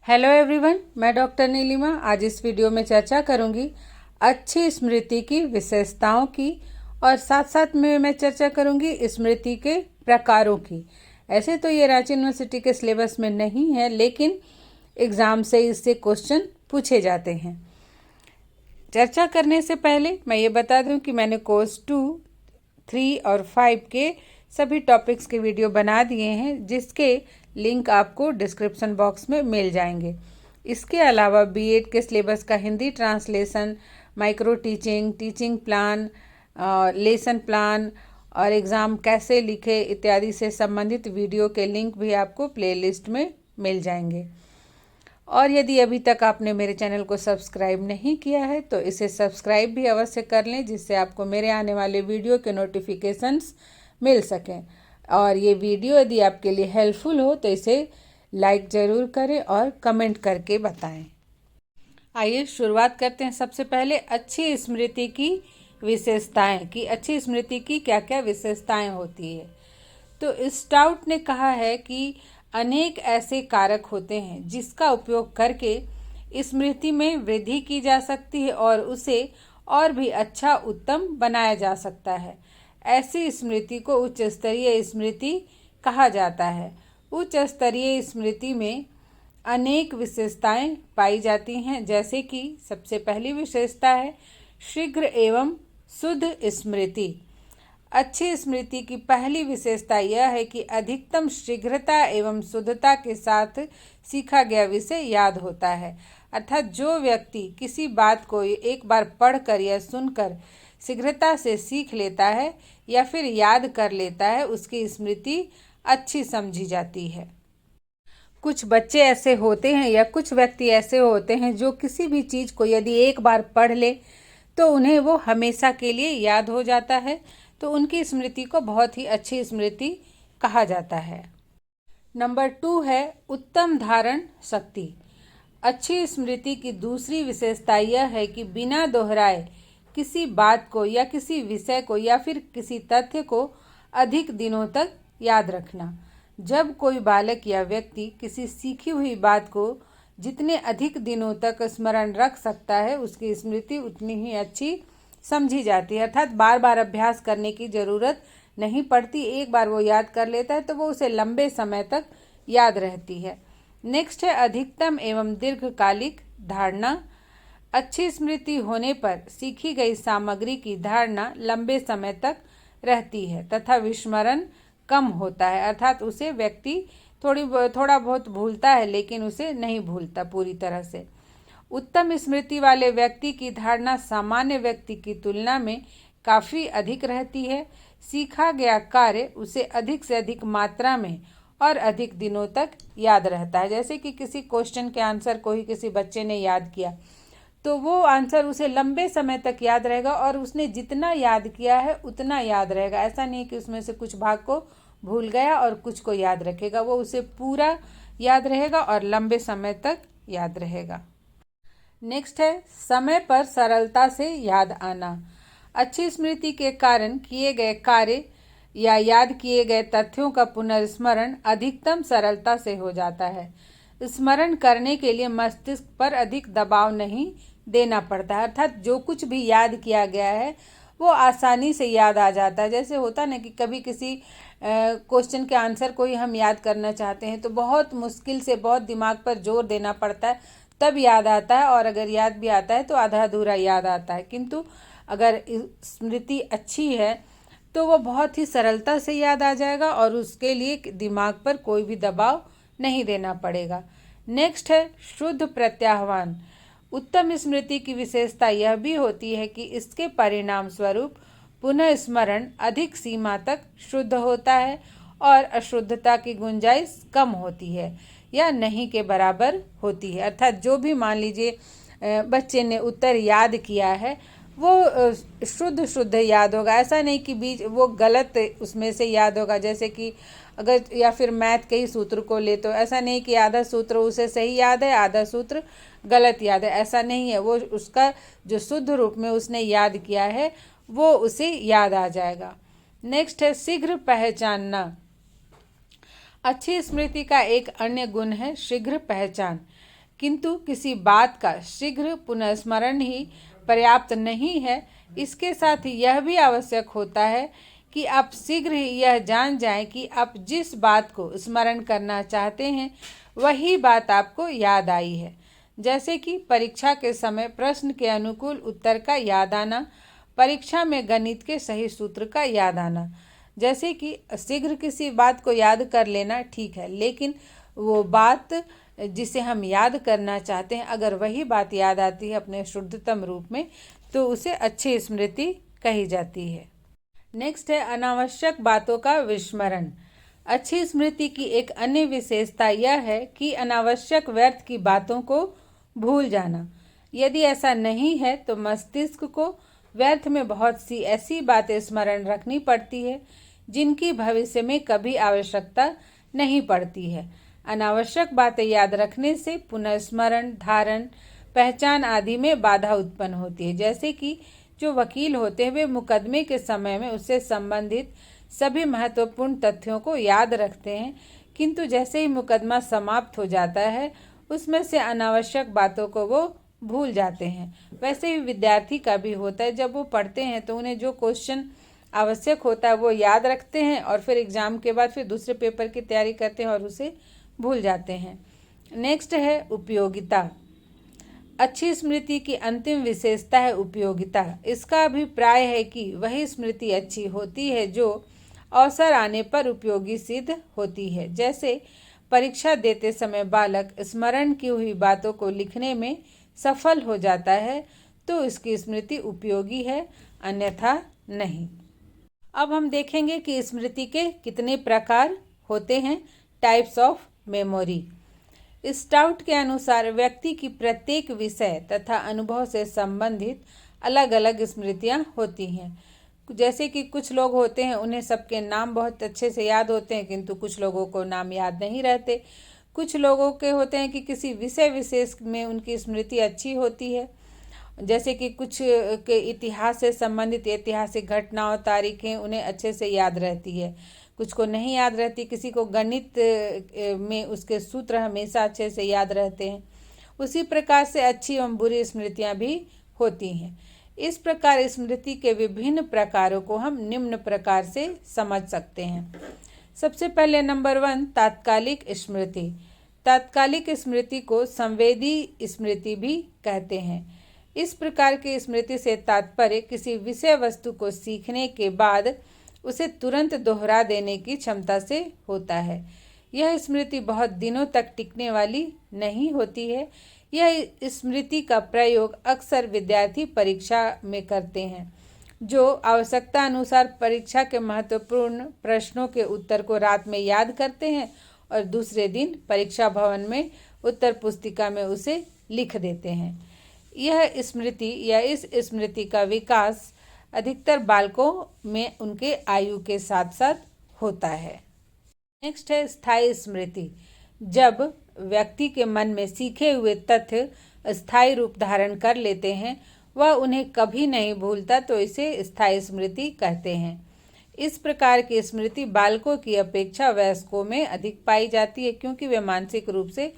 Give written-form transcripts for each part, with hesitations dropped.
Hello everyone, मैं doctor Nilima. आज इस वीडियो में चर्चा करूंगी अच्छी स्मृति की विशेषताओं की और साथ साथ में मैं चर्चा करूंगी स्मृति के प्रकारों की। ऐसे तो ये रांची यूनिवर्सिटी के सिलेबस में नहीं है, लेकिन एग्ज़ाम से इससे क्वेश्चन पूछे जाते हैं। चर्चा करने से पहले मैं ये बता दूं कि मैंने कोर्स 2, 3 और 5 के सभी टॉपिक्स के वीडियो बना दिए हैं, जिसके लिंक आपको डिस्क्रिप्शन बॉक्स में मिल जाएंगे। इसके अलावा बीएड के सिलेबस का Hindi translation, micro teaching, teaching plan, lesson plan और एग्ज़ाम कैसे लिखे इत्यादि से संबंधित वीडियो के लिंक भी आपको प्लेलिस्ट में मिल जाएंगे। और यदि अभी तक आपने मेरे चैनल को सब्सक्राइब नहीं किया है तो इसे सब्सक्राइब भी अवश्य कर लें, जिससे आपको मेरे आने वाले वीडियो के नोटिफिकेशंस मिल सकें। और ये वीडियो यदि आपके लिए हेल्पफुल हो तो इसे लाइक ज़रूर करें और कमेंट करके बताएं। आइए शुरुआत करते हैं। सबसे पहले अच्छी स्मृति की विशेषताएं कि अच्छी स्मृति की क्या क्या विशेषताएं होती है। तो स्टाउट ने कहा है कि अनेक ऐसे कारक होते हैं जिसका उपयोग करके स्मृति में वृद्धि की जा सकती है और उसे और भी अच्छा उत्तम बनाया जा सकता है। ऐसी स्मृति को उच्च स्तरीय स्मृति कहा जाता है। उच्च स्तरीय स्मृति में अनेक विशेषताएं पाई जाती हैं, जैसे कि सबसे पहली विशेषता है शीघ्र एवं शुद्ध स्मृति। अच्छी स्मृति की पहली विशेषता यह है कि अधिकतम शीघ्रता एवं शुद्धता के साथ सीखा गया विषय याद होता है। अर्थात जो व्यक्ति किसी बात को एक बार पढ़कर या सुनकर शीघ्रता से सीख लेता है या फिर याद कर लेता है, उसकी स्मृति अच्छी समझी जाती है। कुछ बच्चे ऐसे होते हैं या कुछ व्यक्ति ऐसे होते हैं जो किसी भी चीज़ को यदि एक बार पढ़ ले तो उन्हें वो हमेशा के लिए याद हो जाता है, तो उनकी स्मृति को बहुत ही अच्छी स्मृति कहा जाता है। नंबर 2 है उत्तम धारण शक्ति। अच्छी स्मृति की दूसरी विशेषता यह है कि बिना दोहराए किसी बात को या किसी विषय को या फिर किसी तथ्य को अधिक दिनों तक याद रखना। जब कोई बालक या व्यक्ति किसी सीखी हुई बात को जितने अधिक दिनों तक स्मरण रख सकता है, उसकी स्मृति उतनी ही अच्छी समझी जाती है। अर्थात बार बार अभ्यास करने की ज़रूरत नहीं पड़ती, एक बार वो याद कर लेता है तो वो उसे लंबे समय तक याद रहती है। नेक्स्ट है अधिकतम एवं दीर्घकालिक धारणा। अच्छी स्मृति होने पर सीखी गई सामग्री की धारणा लंबे समय तक रहती है तथा विस्मरण कम होता है। अर्थात उसे व्यक्ति थोड़ा बहुत भूलता है, लेकिन उसे नहीं भूलता पूरी तरह से। उत्तम स्मृति वाले व्यक्ति की धारणा सामान्य व्यक्ति की तुलना में काफ़ी अधिक रहती है। सीखा गया कार्य उसे अधिक से अधिक मात्रा में और अधिक दिनों तक याद रहता है। जैसे कि किसी क्वेश्चन के आंसर को ही किसी बच्चे ने याद किया तो वो आंसर उसे लंबे समय तक याद रहेगा और उसने जितना याद किया है उतना याद रहेगा। ऐसा नहीं कि उसमें से कुछ भाग को भूल गया और कुछ को याद रखेगा, वो उसे पूरा याद रहेगा और लंबे समय तक याद रहेगा। नेक्स्ट है समय पर सरलता से याद आना। अच्छी स्मृति के कारण किए गए कार्य या याद किए गए तथ्यों का पुनर्स्मरण अधिकतम सरलता से हो जाता है। स्मरण करने के लिए मस्तिष्क पर अधिक दबाव नहीं देना पड़ता है। अर्थात जो कुछ भी याद किया गया है वो आसानी से याद आ जाता है। जैसे होता ना कि कभी किसी क्वेश्चन के आंसर को ही हम याद करना चाहते हैं तो बहुत मुश्किल से बहुत दिमाग पर जोर देना पड़ता है, तब याद आता है, और अगर याद भी आता है तो आधा अधूरा याद आता है। किंतु अगर स्मृति अच्छी है तो वो बहुत ही सरलता से याद आ जाएगा और उसके लिए दिमाग पर कोई भी दबाव नहीं देना पड़ेगा। नेक्स्ट है शुद्ध प्रत्याह्वान। उत्तम स्मृति की विशेषता यह भी होती है कि इसके परिणाम स्वरूप पुनः स्मरण अधिक सीमा तक शुद्ध होता है और अशुद्धता की गुंजाइश कम होती है या नहीं के बराबर होती है। अर्थात जो भी मान लीजिए बच्चे ने उत्तर याद किया है वो शुद्ध याद होगा। ऐसा नहीं कि बीच वो गलत उसमें से याद होगा। जैसे कि अगर या फिर मैथ के ही सूत्र को ले तो ऐसा नहीं कि आधा सूत्र उसे सही याद है, आधा सूत्र गलत याद है, ऐसा नहीं है। वो उसका जो शुद्ध रूप में उसने याद किया है वो उसे याद आ जाएगा। नेक्स्ट है शीघ्र पहचानना। अच्छी स्मृति का एक अन्य गुण है शीघ्र पहचान। किंतु किसी बात का शीघ्र पुनर्स्मरण ही पर्याप्त नहीं है। इसके साथ यह भी आवश्यक होता है कि आप शीघ्र ही यह जान जाएं कि आप जिस बात को स्मरण करना चाहते हैं वही बात आपको याद आई है। जैसे कि परीक्षा के समय प्रश्न के अनुकूल उत्तर का याद आना, परीक्षा में गणित के सही सूत्र का याद आना। जैसे कि शीघ्र किसी बात को याद कर लेना ठीक है, लेकिन वो बात जिसे हम याद करना चाहते हैं अगर वही बात याद आती है अपने शुद्धतम रूप में तो उसे अच्छी स्मृति कही जाती है। नेक्स्ट है अनावश्यक बातों का विस्मरण। अच्छी स्मृति की एक अन्य विशेषता यह है कि अनावश्यक व्यर्थ की बातों को भूल जाना। यदि ऐसा नहीं है तो मस्तिष्क को व्यर्थ में बहुत सी ऐसी बातें स्मरण रखनी पड़ती है जिनकी भविष्य में कभी आवश्यकता नहीं पड़ती है। अनावश्यक बातें याद रखने से पुनर्स्मरण, धारण, पहचान आदि में बाधा उत्पन्न होती है। जैसे कि जो वकील होते हैं वे मुकदमे के समय में उससे संबंधित सभी महत्वपूर्ण तथ्यों को याद रखते हैं, किंतु जैसे ही मुकदमा समाप्त हो जाता है उसमें से अनावश्यक बातों को वो भूल जाते हैं। वैसे ही विद्यार्थी का भी होता है, जब वो पढ़ते हैं तो उन्हें जो क्वेश्चन आवश्यक होता है वो याद रखते हैं और फिर एग्जाम के बाद फिर दूसरे पेपर की तैयारी करते हैं और उसे भूल जाते हैं। नेक्स्ट है उपयोगिता। अच्छी स्मृति की अंतिम विशेषता है उपयोगिता। इसका अभिप्राय है कि वही स्मृति अच्छी होती है जो अवसर आने पर उपयोगी सिद्ध होती है। जैसे परीक्षा देते समय बालक स्मरण की हुई बातों को लिखने में सफल हो जाता है तो इसकी स्मृति उपयोगी है, अन्यथा नहीं। अब हम देखेंगे कि स्मृति के कितने प्रकार होते हैं। Types of memory. स्टाउट के अनुसार व्यक्ति की प्रत्येक विषय तथा अनुभव से संबंधित अलग अलग स्मृतियां होती हैं। जैसे कि कुछ लोग होते हैं उन्हें सबके नाम बहुत अच्छे से याद होते हैं, किंतु कुछ लोगों को नाम याद नहीं रहते। कुछ लोगों के होते हैं कि किसी विषय विशेष में उनकी स्मृति अच्छी होती है, जैसे कि कुछ के इतिहास से संबंधित ऐतिहासिक घटनाओं, तारीखें उन्हें अच्छे से याद रहती है, कुछ को नहीं याद रहती। किसी को गणित में उसके सूत्र हमेशा अच्छे से याद रहते हैं। उसी प्रकार से अच्छी एवं बुरी स्मृतियां भी होती हैं। इस प्रकार स्मृति के विभिन्न प्रकारों को हम निम्न प्रकार से समझ सकते हैं। सबसे पहले नंबर 1 तात्कालिक स्मृति। तात्कालिक स्मृति को संवेदी स्मृति भी कहते हैं। इस प्रकार की स्मृति से तात्पर्य किसी विषय वस्तु को सीखने के बाद उसे तुरंत दोहरा देने की क्षमता से होता है। यह स्मृति बहुत दिनों तक टिकने वाली नहीं होती है। यह स्मृति का प्रयोग अक्सर विद्यार्थी परीक्षा में करते हैं, जो आवश्यकता अनुसार परीक्षा के महत्वपूर्ण प्रश्नों के उत्तर को रात में याद करते हैं और दूसरे दिन परीक्षा भवन में उत्तर पुस्तिका में उसे लिख देते हैं। यह स्मृति या इस स्मृति का विकास अधिकतर बालकों में उनके आयु के साथ साथ होता है। नेक्स्ट है स्थायी स्मृति। जब व्यक्ति के मन में सीखे हुए तथ्य स्थायी रूप धारण कर लेते हैं, वह उन्हें कभी नहीं भूलता, तो इसे स्थायी स्मृति कहते हैं। इस प्रकार की स्मृति बालकों की अपेक्षा वयस्कों में अधिक पाई जाती है, क्योंकि वे मानसिक रूप से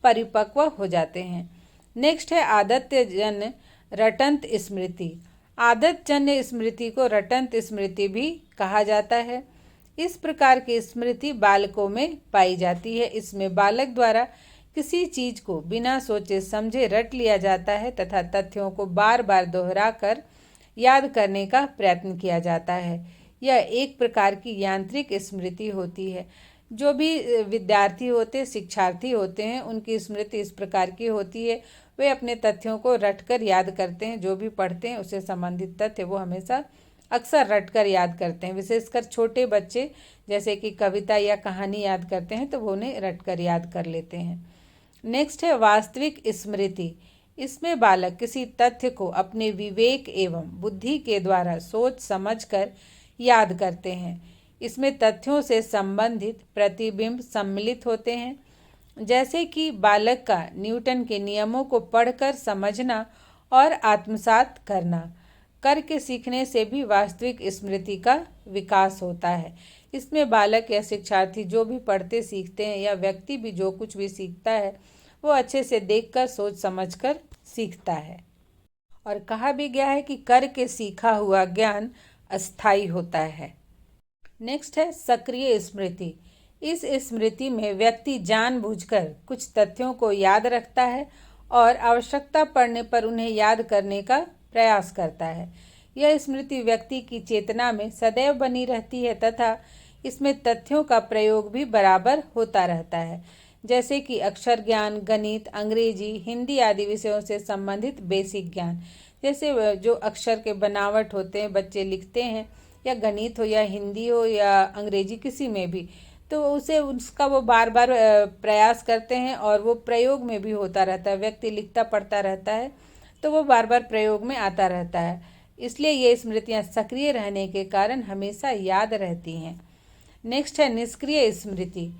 परिपक्व हो जाते हैं। नेक्स्ट है आदतजन्य रटंत स्मृति। आदतजन्य स्मृति को रटंत स्मृति भी कहा जाता है। इस प्रकार की स्मृति बालकों में पाई जाती है। इसमें बालक द्वारा किसी चीज को बिना सोचे समझे रट लिया जाता है तथा तथ्यों को बार बार दोहराकर याद करने का प्रयत्न किया जाता है। यह एक प्रकार की यांत्रिक स्मृति होती है। जो भी विद्यार्थी होते, शिक्षार्थी होते हैं, उनकी स्मृति इस प्रकार की होती है। वे अपने तथ्यों को रटकर याद करते हैं। जो भी पढ़ते हैं उससे संबंधित तथ्य वो हमेशा अक्सर रटकर याद करते हैं। विशेषकर छोटे बच्चे जैसे कि कविता या कहानी याद करते हैं तो वो उन्हें रटकर याद कर लेते हैं। नेक्स्ट है वास्तविक स्मृति। इसमें बालक किसी तथ्य को अपने विवेक एवं बुद्धि के द्वारा सोच समझकर याद करते हैं। इसमें तथ्यों से संबंधित प्रतिबिंब सम्मिलित होते हैं, जैसे कि बालक का न्यूटन के नियमों को पढ़कर समझना और आत्मसात करके सीखने से भी वास्तविक स्मृति का विकास होता है। इसमें बालक या शिक्षार्थी जो भी पढ़ते सीखते हैं या व्यक्ति भी जो कुछ भी सीखता है वो अच्छे से देखकर सोच समझकर सीखता है। और कहा भी गया है कि करके सीखा हुआ ज्ञान अस्थायी होता है। नेक्स्ट है सक्रिय स्मृति। इस स्मृति में व्यक्ति जानबूझकर कुछ तथ्यों को याद रखता है और आवश्यकता पड़ने पर उन्हें याद करने का प्रयास करता है। यह स्मृति व्यक्ति की चेतना में सदैव बनी रहती है तथा इसमें तथ्यों का प्रयोग भी बराबर होता रहता है, जैसे कि अक्षर ज्ञान, गणित, अंग्रेजी, हिंदी आदि विषयों से संबंधित बेसिक ज्ञान। जैसे जो अक्षर के बनावट होते हैं, बच्चे लिखते हैं, या गणित हो या हिंदी हो या अंग्रेजी, किसी में भी, तो उसे उसका वो बार बार प्रयास करते हैं और वो प्रयोग में भी होता रहता है। व्यक्ति लिखता पढ़ता रहता है तो वो बार बार प्रयोग में आता रहता है, इसलिए ये स्मृतियाँ सक्रिय रहने के कारण हमेशा याद रहती हैं। नेक्स्ट है निष्क्रिय स्मृति।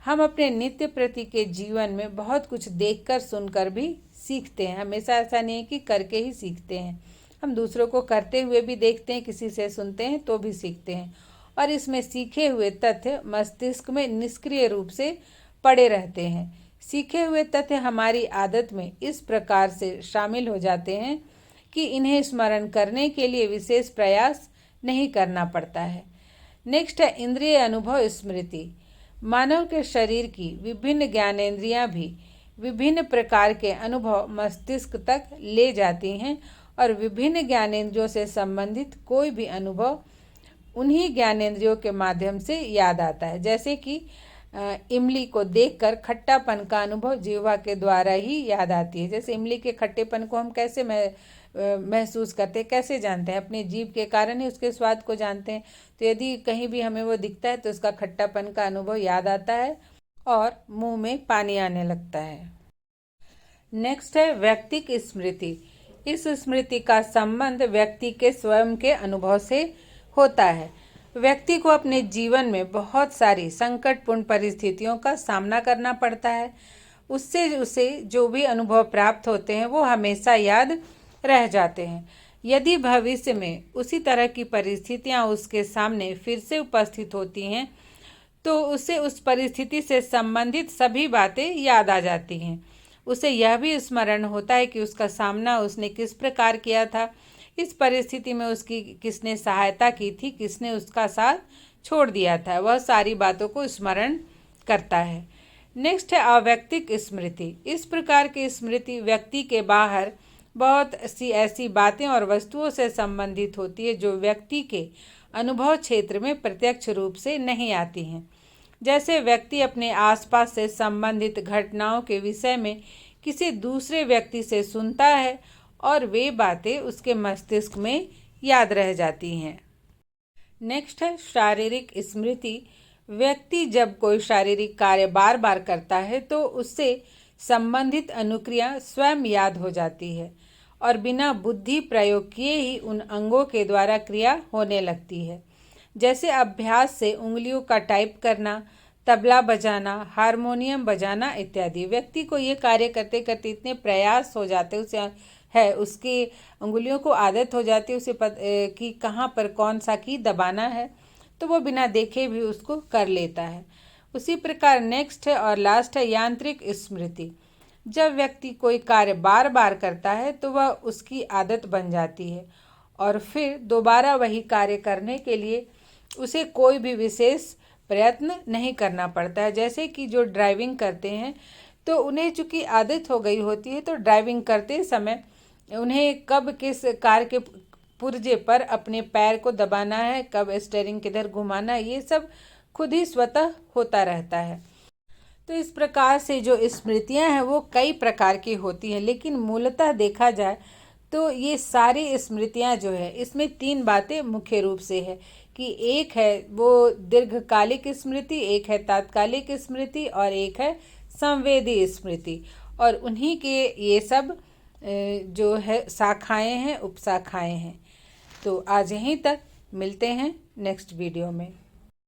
हम अपने नित्य प्रति के जीवन में बहुत कुछ देखकर सुनकर भी सीखते हैं। हमेशा ऐसा नहीं है कि करके ही सीखते हैं, हम दूसरों को करते हुए भी देखते हैं, किसी से सुनते हैं तो भी सीखते हैं। और इसमें सीखे हुए तथ्य मस्तिष्क में निष्क्रिय रूप से पड़े रहते हैं। सीखे हुए तथ्य हमारी आदत में इस प्रकार से शामिल हो जाते हैं कि इन्हें स्मरण करने के लिए विशेष प्रयास नहीं करना पड़ता है। नेक्स्ट है इंद्रिय अनुभव स्मृति। मानव के शरीर की विभिन्न ज्ञानेंद्रियां भी विभिन्न प्रकार के अनुभव मस्तिष्क तक ले जाती हैं और विभिन्न ज्ञानेंद्रियों से संबंधित कोई भी अनुभव उन्हीं ज्ञानेंद्रियों के माध्यम से याद आता है। जैसे कि इमली को देखकर खट्टापन का अनुभव जिह्वा के द्वारा ही याद आती है। जैसे इमली के खट्टेपन को हम कैसे महसूस करते हैं, कैसे जानते हैं? अपने जीभ के कारण ही उसके स्वाद को जानते हैं। तो यदि कहीं भी हमें वो दिखता है तो उसका खट्टापन का अनुभव याद आता है और मुंह में पानी आने लगता है। नेक्स्ट है व्यक्तिक स्मृति। इस स्मृति का संबंध व्यक्ति के स्वयं के अनुभव से होता है। व्यक्ति को अपने जीवन में बहुत सारी संकटपूर्ण परिस्थितियों का सामना करना पड़ता है। उससे उसे जो भी अनुभव प्राप्त होते हैं वो हमेशा याद रह जाते हैं। यदि भविष्य में उसी तरह की परिस्थितियां उसके सामने फिर से उपस्थित होती हैं तो उसे उस परिस्थिति से संबंधित सभी बातें याद आ जाती हैं। उसे यह भी स्मरण होता है कि उसका सामना उसने किस प्रकार किया था, इस परिस्थिति में उसकी किसने सहायता की थी, किसने उसका साथ छोड़ दिया था। वह सारी बातों को स्मरण करता है। नेक्स्ट है अव्यक्तिक स्मृति। इस प्रकार की स्मृति व्यक्ति के बाहर बहुत सी ऐसी बातें और वस्तुओं से संबंधित होती है जो व्यक्ति के अनुभव क्षेत्र में प्रत्यक्ष रूप से नहीं आती हैं। जैसे व्यक्ति अपने आसपास से संबंधित घटनाओं के विषय में किसी दूसरे व्यक्ति से सुनता है और वे बातें उसके मस्तिष्क में याद रह जाती हैं। नेक्स्ट है शारीरिक स्मृति। व्यक्ति जब कोई शारीरिक कार्य बार बार करता है तो उससे संबंधित अनुक्रिया स्वयं याद हो जाती है और बिना बुद्धि प्रयोग किए ही उन अंगों के द्वारा क्रिया होने लगती है। जैसे अभ्यास से उंगलियों का टाइप करना, तबला बजाना, हारमोनियम बजाना इत्यादि। व्यक्ति को ये कार्य करते करते इतने प्रयास हो जाते है, उसकी उंगलियों को आदत हो जाती है उसे कि कहाँ पर कौन सा की दबाना है, तो वो बिना देखे भी उसको कर लेता है। उसी प्रकार नेक्स्ट है और लास्ट है यांत्रिक स्मृति। जब व्यक्ति कोई कार्य बार बार करता है तो वह उसकी आदत बन जाती है और फिर दोबारा वही कार्य करने के लिए उसे कोई भी विशेष प्रयत्न नहीं करना पड़ता है। जैसे कि जो ड्राइविंग करते हैं तो उन्हें चूँकि आदत हो गई होती है तो ड्राइविंग करते समय उन्हें कब किस कार के पुर्जे पर अपने पैर को दबाना है, कब स्टीयरिंग किधर घुमाना है, ये सब खुद ही स्वतः होता रहता है। तो इस प्रकार से जो स्मृतियां हैं वो कई प्रकार की होती हैं, लेकिन मूलतः देखा जाए तो ये सारी स्मृतियां जो है इसमें 3 बातें मुख्य रूप से है कि एक है वो दीर्घकालिक स्मृति, एक है तात्कालिक स्मृति और एक है संवेदी स्मृति। और उन्हीं के ये सब जो है शाखाएं हैं, उपशाखाएं हैं। तो आज यहीं तक, मिलते हैं नेक्स्ट वीडियो में।